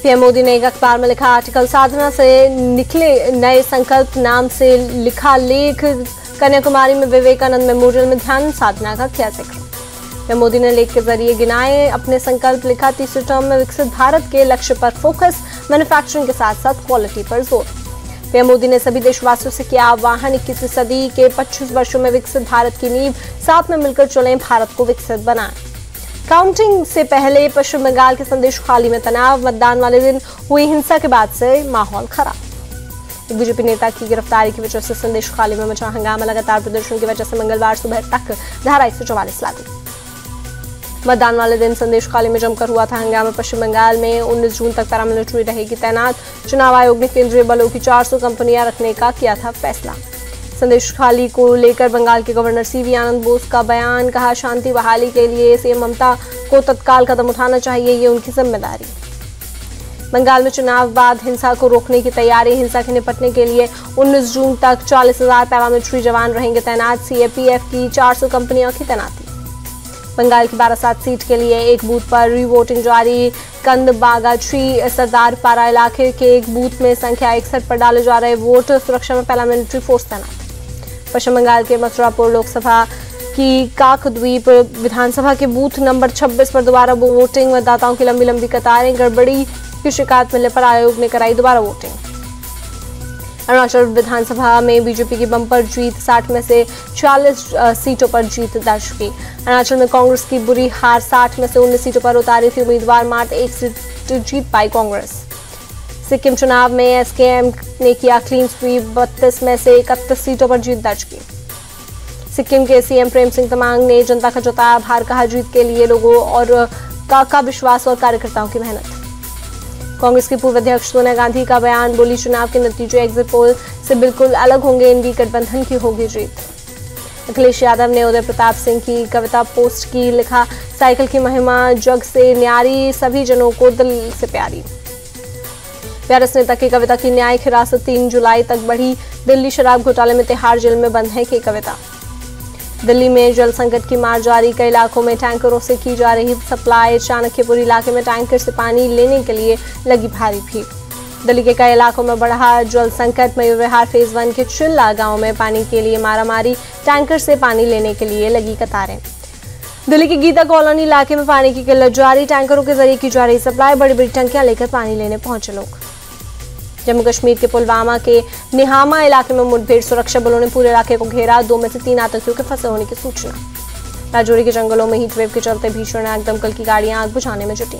PM Modi ने एक अखबार में लिखा आर्टिकल, साधना से निकले नए संकल्प नाम से लिखा लेख, कन्याकुमारी में विवेकानंद मेमोरियल में ध्यान साधना का किया जिक्र। पीएम मोदी ने लेख के जरिए गिनाए अपने संकल्प, लिखा तीसरे टर्म में विकसित भारत के लक्ष्य पर फोकस, मैन्युफैक्चरिंग के साथ साथ क्वालिटी पर जोर। पीएम मोदी ने सभी देशवासियों से किया आह्वान, 21वीं सदी के 25 वर्षों में विकसित भारत की नींव, साथ में मिलकर चलें, भारत को विकसित बनाएं। काउंटिंग से पहले पश्चिम बंगाल के संदेश खाली में तनाव, मतदान वाले दिन हुई हिंसा के बाद से माहौल खराब। बीजेपी नेता की गिरफ्तारी की वजह से संदेश खाली में मचा हंगामा, लगातार प्रदर्शन की वजह से मंगलवार सुबह तक धारा 144 लागू। मतदान वाले दिन संदेश खाली में जमकर हुआ था हंगामा। पश्चिम बंगाल में 19 जून तक पैरामिलिट्री रहेगी तैनात। चुनाव आयोग ने केंद्रीय बलों की 400 कंपनियां रखने का किया था फैसला। संदेश खाली को लेकर बंगाल के गवर्नर सीवी आनंद बोस का बयान, कहा शांति बहाली के लिए सीएम ममता को तत्काल कदम उठाना चाहिए, ये उनकी जिम्मेदारी। बंगाल में चुनाव बाद हिंसा को रोकने की तैयारी, हिंसा से निपटने के लिए 19 जून तक 40,000 पैरामिलिट्री जवान रहेंगे तैनात। सीएपीएफ की 400 कंपनियों की तैनाती। बंगाल की 12 सीट के लिए एक बूथ पर रीवोटिंग जारी। कंदबागाछी सरदार पारा इलाके के एक बूथ में संख्या 61 पर डाले जा रहे वोट, सुरक्षा में पैरामिलिट्री फोर्स तैनात। पश्चिम बंगाल के मथुरापुर लोकसभा की काकद्वीप विधानसभा के बूथ नंबर 26 पर दोबारा वोटिंग, मतदाताओं की लंबी लंबी कतारें, गड़बड़ी की शिकायत मिलने पर आयोग ने कराई दोबारा वोटिंग। अरुणाचल विधानसभा में बीजेपी की बम्पर जीत, 60 में से 46 सीटों पर जीत दर्ज की। अरुणाचल में कांग्रेस की बुरी हार, 60 में से 19 सीटों पर उतारी थी उम्मीदवार, मात्र 1 सीट जीत पाई कांग्रेस। सिक्किम चुनाव में एसकेएम ने किया क्लीन स्वीप, 32 में से 31 सीटों पर जीत दर्ज की। सिक्किम के सीएम प्रेम सिंह तमांग ने जनता का जताया आभार, कहा जीत के लिए लोगों और का विश्वास और कार्यकर्ताओं की मेहनत। कांग्रेस की पूर्व अध्यक्ष सोनिया गांधी का बयान, बोली चुनाव के नतीजे एग्जिट पोल से बिल्कुल अलग होंगे, एनडीए गठबंधन की होगी जीत। अखिलेश यादव ने उदय प्रताप सिंह की कविता पोस्ट की, लिखा साइकिल की महिमा जग से न्यारी, सभी जनों को दिल से प्यारी। बीआरएस नेता की कविता की न्यायिक हिरासत 3 जुलाई तक बढ़ी। दिल्ली शराब घोटाले में तिहाड़ जेल में बंद है की कविता। दिल्ली में जल संकट की मार जारी, कई इलाकों में टैंकरों से की जा रही सप्लाई। चाणक्यपुर इलाके में टैंकर से पानी लेने के लिए लगी भारी भीड़। दिल्ली के कई इलाकों में बढ़ा जल संकट। मयूर विहार फेज 1 के चिल्ला गांव में पानी के लिए मारामारी, टैंकर से पानी लेने के लिए लगी कतारें। दिल्ली के गीता कॉलोनी इलाके में पानी की किल्लत जारी, टैंकरों के जरिए की जा रही सप्लाई, बड़ी बड़ी टंकियां लेकर पानी लेने पहुंचे लोग। जम्मू कश्मीर के पुलवामा के निहामा इलाके में मुठभेड़, सुरक्षा बलों ने पूरे इलाके को घेरा, 2 में से 3 आतंकियों के फंसे होने की सूचना। राजौरी के जंगलों में हीटवेव के चलते भीषण आग, दमकल की गाड़ियां आग बुझाने में जुटी।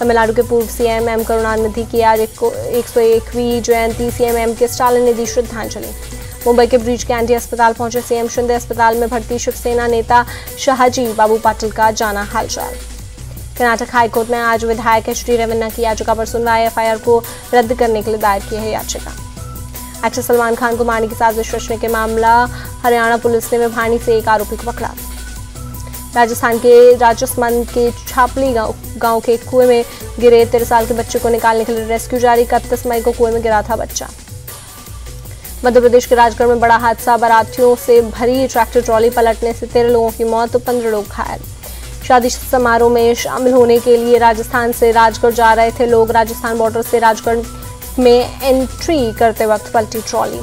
तमिलनाडु के पूर्व सीएम एम करुणानिधि की आज 101वीं जयंती, सीएम एम के स्टालिन ने दी श्रद्धांजलि। मुंबई के ब्रीच कैंडी अस्पताल पहुंचे सीएम, शिंदे अस्पताल में भर्ती शिवसेना नेता शाहजी बाबू पाटिल का जाना हालचाल। कर्नाटक हाईकोर्ट में आज विधायक एचडी रेवन्ना की याचिका पर सुनवाई, एफआईआर को रद्द करने के लिए दायर की है याचिका। एक्टर सलमान खान को मारने की साजिश रचने के मामला, हरियाणा पुलिस ने मेभानी से एक आरोपी को पकड़ा। राजस्थान के राजसमंद के छापली गांव के कुएं में गिरे 13 साल के बच्चे को निकालने के लिए रेस्क्यू जारी, 31 मई को कुएं में गिरा था बच्चा। मध्य प्रदेश के राजगढ़ में बड़ा हादसा, बारातियों से भरी ट्रैक्टर ट्रॉली पलटने से 13 लोगों की मौत, 15 लोग घायल। शादी समारोह में शामिल होने के लिए राजस्थान से राजगढ़ जा रहे थे लोग, राजस्थान बॉर्डर से राजगढ़ में एंट्री करते वक्त पलटी ट्रॉली।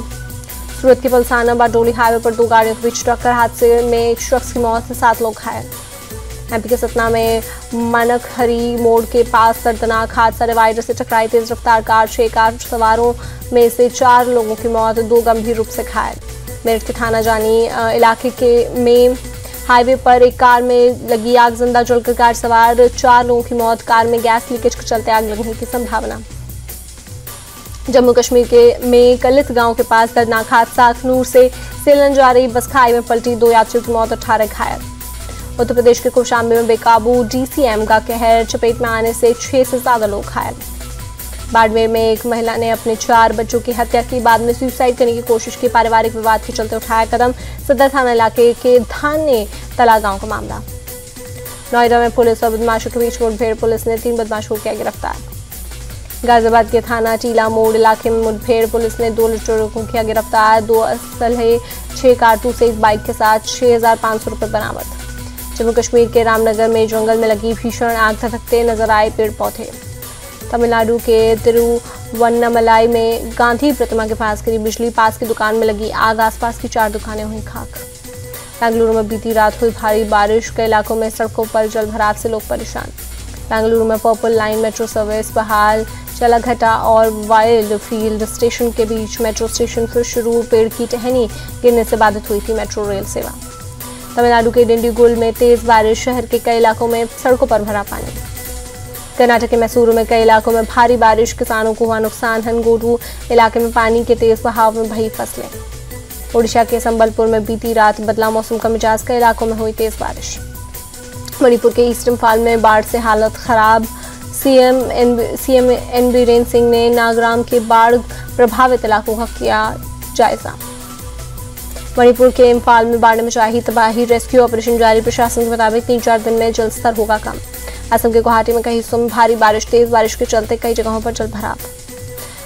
सूरत के पलसाना बारडोली हाईवे पर 2 गाड़ियों के बीच टक्कर, हादसे में एक शख्स की मौत, 7 लोग घायल। एमपी के सतना में मनकहरी मोड़ के पास दर्दनाक हादसा, डिवाइडर से टकराई तेज रफ्तार कार, 6 कार सवारों में से 4 लोगों की मौत, 2 गंभीर रूप से घायल। मेरठ के थाना जानी इलाके में हाईवे पर एक कार में लगी आग, जिंदा जलकर कार सवार 4 लोगों की मौत, कार में गैस लीकेज के चलते आग लगने की संभावना। जम्मू कश्मीर में कलित गांव के पास दर्दनाक हादसा, अखनूर से सेलन जा रही बस खाई में पलटी, 2 यात्रियों की मौत, 18 घायल। उत्तर प्रदेश के कौशाम्बी में बेकाबू डीसीएम का कहर, चपेट में आने से 6 से ज्यादा लोग घायल। बाड़मेर में एक महिला ने अपने 4 बच्चों की हत्या की, बाद में सुसाइड करने की कोशिश की, पारिवारिक विवाद के चलते उठाया कदम, सदर थाना इलाके के धाने तला गांव का मामला। नोएडा में पुलिस और बदमाशों के बीच मुठभेड़, पुलिस ने 3 बदमाशों को किया गिरफ्तार। गाजियाबाद के थाना टीला मोड़ इलाके में मुठभेड़, पुलिस ने 2 लुटेरों को किया गिरफ्तार, 2 असलहे, 6 कारतूस, 1 बाइक के साथ 6,500 रुपये बरामद। जम्मू कश्मीर के रामनगर में जंगल में लगी भीषण आग, धधकते नजर आए पेड़ पौधे। तमिलनाडु के तिरुवन्नामलाई में गांधी प्रतिमा के पास गिरी बिजली, पास की दुकान में लगी आग, आसपास की 4 दुकानें हुई खाक। बेंगलुरु में बीती रात हुई भारी बारिश, कई इलाकों में सड़कों पर जलभराव से लोग परेशान। बेंगलुरु में पर्पल लाइन मेट्रो सर्विस बहाल, चलाघटा और वाइल्ड फील्ड स्टेशन के बीच मेट्रो स्टेशन फिर शुरू, पेड़ की टहनी गिरने से बाधित हुई थी मेट्रो रेल सेवा। तमिलनाडु के डिंडीगुल में तेज बारिश, शहर के कई इलाकों में सड़कों पर भरा पानी। कर्नाटक के मैसूरू में कई इलाकों में भारी बारिश, किसानों को हुआ नुकसान, हनगोडू इलाके में पानी के तेज बहाव में बही फसलें। ओडिशा के संबलपुर में बीती रात बदला मौसम का मिजाज, कई इलाकों में हुई तेज बारिश। मणिपुर के ईस्ट इम्फाल में बाढ़ से हालत खराब, सीएम एन बीरेन सिंह ने नागराम के बाढ़ प्रभावित इलाकों का किया जायजा। मणिपुर के इम्फाल में बाढ़ ने मचाई तबाही, रेस्क्यू ऑपरेशन जारी, प्रशासन के मुताबिक 3-4 दिन में जल स्तर होगा कम। असम के गुवाहाटी में कई हिस्सों में भारी बारिश, तेज बारिश के चलते कई जगहों पर जलभराव।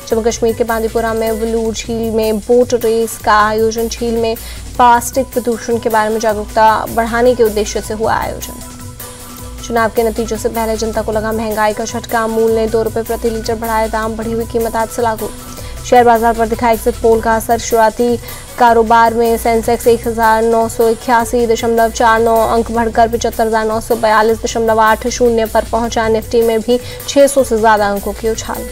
जम्मू कश्मीर के बांदीपुरा में वलूर झील में बोट रेस का आयोजन, झील में प्लास्टिक प्रदूषण के बारे में जागरूकता बढ़ाने के उद्देश्य से हुआ आयोजन। चुनाव के नतीजों से पहले जनता को लगा महंगाई का झटका, अमूल ने 2 रुपये प्रति लीटर बढ़ाए दाम, बढ़ी हुई कीमत आज से लागू। शेयर बाजार पर दिखा एग्जिट पोल का असर, शुरुआती कारोबार में सेंसेक्स 1981.49 अंक बढ़कर 75,942.80 पर पहुंचा, निफ्टी में भी 600 से ज्यादा अंकों की उछाल।